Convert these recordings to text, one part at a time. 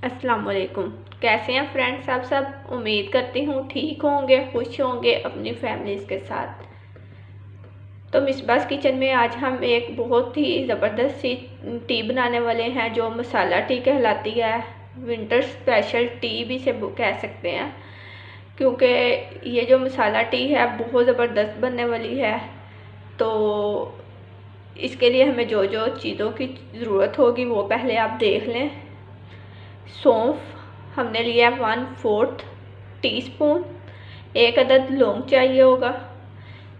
अस्सलाम वालेकुम। कैसे हैं फ्रेंड्स आप सब। उम्मीद करती हूँ ठीक होंगे, खुश होंगे अपनी फैमिलीज़ के साथ। तो मिसबास किचन में आज हम एक बहुत ही ज़बरदस्त सी टी बनाने वाले हैं जो मसाला टी कहलाती है। विंटर स्पेशल टी भी इसे कह सकते हैं, क्योंकि ये जो मसाला टी है बहुत ज़बरदस्त बनने वाली है। तो इसके लिए हमें जो जो चीज़ों की ज़रूरत होगी वो पहले आप देख लें। सौंफ हमने लिया 1/4 टीस्पून, 1 अदद लौंग चाहिए होगा,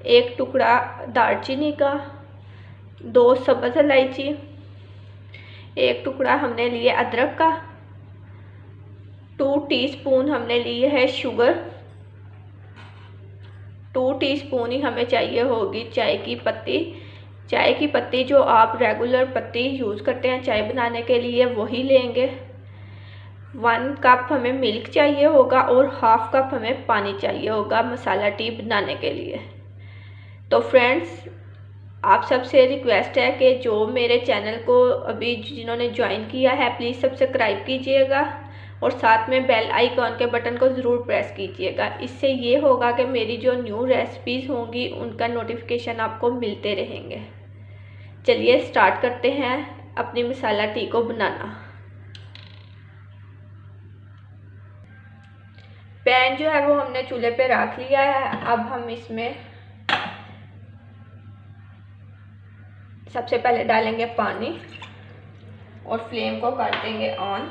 1 टुकड़ा दालचीनी का, 2 सब्ज़ इलायची, 1 टुकड़ा हमने लिया अदरक का, 2 टीस्पून हमने लिए है शुगर, 2 टीस्पून ही हमें चाहिए होगी चाय की पत्ती। चाय की पत्ती जो आप रेगुलर पत्ती यूज़ करते हैं चाय बनाने के लिए वही लेंगे। 1 कप हमें मिल्क चाहिए होगा और 1/2 कप हमें पानी चाहिए होगा मसाला टी बनाने के लिए। तो फ्रेंड्स, आप सबसे रिक्वेस्ट है कि जो मेरे चैनल को अभी जिन्होंने ज्वाइन किया है प्लीज़ सब्सक्राइब कीजिएगा और साथ में बेल आइकॉन के बटन को ज़रूर प्रेस कीजिएगा। इससे ये होगा कि मेरी जो न्यू रेसिपीज़ होंगी उनका नोटिफिकेशन आपको मिलते रहेंगे। चलिए स्टार्ट करते हैं अपनी मसाला टी को बनाना। पैन जो है वो हमने चूल्हे पे रख लिया है। अब हम इसमें सबसे पहले डालेंगे पानी और फ्लेम को कर देंगे ऑन।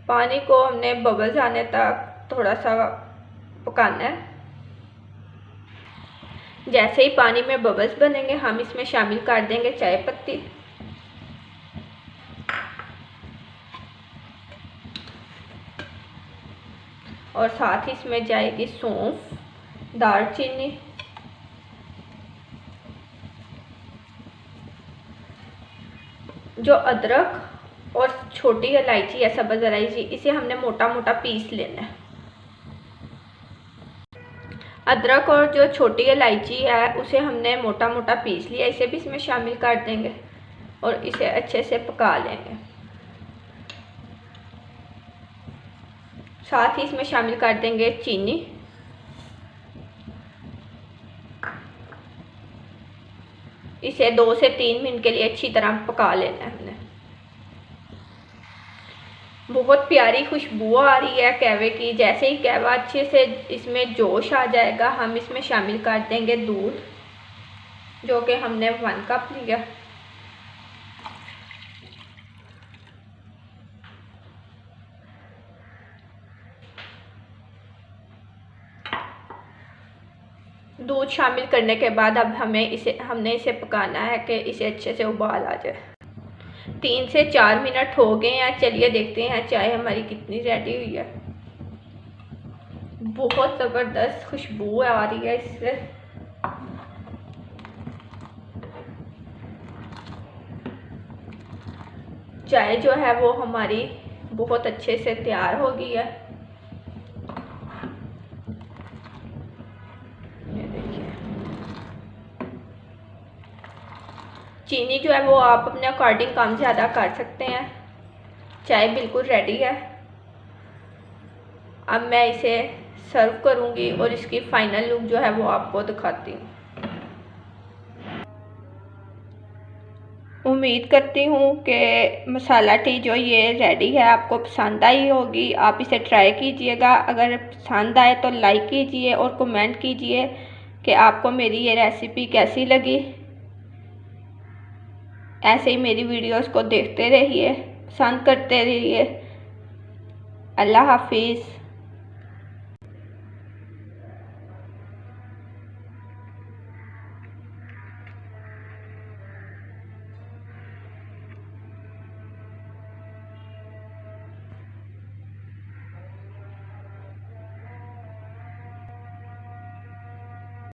पानी को हमने बबल्स आने तक थोड़ा सा पकाना है। जैसे ही पानी में बबल्स बनेंगे हम इसमें शामिल कर देंगे चाय पत्ती, और साथ ही इसमें जाएगी सौंफ, दालचीनी, जो अदरक और छोटी इलायची है सब्ज़ इलायची, इसे हमने मोटा मोटा पीस लेना है। अदरक और जो छोटी इलायची है उसे हमने मोटा मोटा पीस लिया, इसे भी इसमें शामिल कर देंगे और इसे अच्छे से पका लेंगे। साथ ही इसमें शामिल कर देंगे चीनी, इसे 2 से 3 मिनट के लिए अच्छी तरह पका लेना है हमने। बहुत प्यारी खुशबू आ रही है कहवे की। जैसे ही कहवा अच्छे से इसमें जोश आ जाएगा हम इसमें शामिल कर देंगे दूध, जो कि हमने 1 कप लिया। दूध शामिल करने के बाद अब हमने इसे पकाना है कि इसे अच्छे से उबाल आ जाए। 3 से 4 मिनट हो गए हैं। चलिए देखते हैं चाय हमारी कितनी रेडी हुई है। बहुत ज़बरदस्त खुशबू आ रही है इससे। चाय जो है वो हमारी बहुत अच्छे से तैयार हो गई है। ये देखिए, चीनी जो है वो आप अपने अकॉर्डिंग कम ज़्यादा कर सकते हैं। चाय बिल्कुल रेडी है। अब मैं इसे सर्व करूंगी और इसकी फाइनल लुक जो है वो आपको दिखाती हूँ। उम्मीद करती हूँ कि मसाला टी जो ये रेडी है आपको पसंद आई होगी। आप इसे ट्राई कीजिएगा। अगर पसंद आए तो लाइक कीजिए और कमेंट कीजिए कि आपको मेरी ये रेसिपी कैसी लगी। ऐसे ही मेरी वीडियोस को देखते रहिए, पसंद करते रहिए। अल्लाह हाफिज़।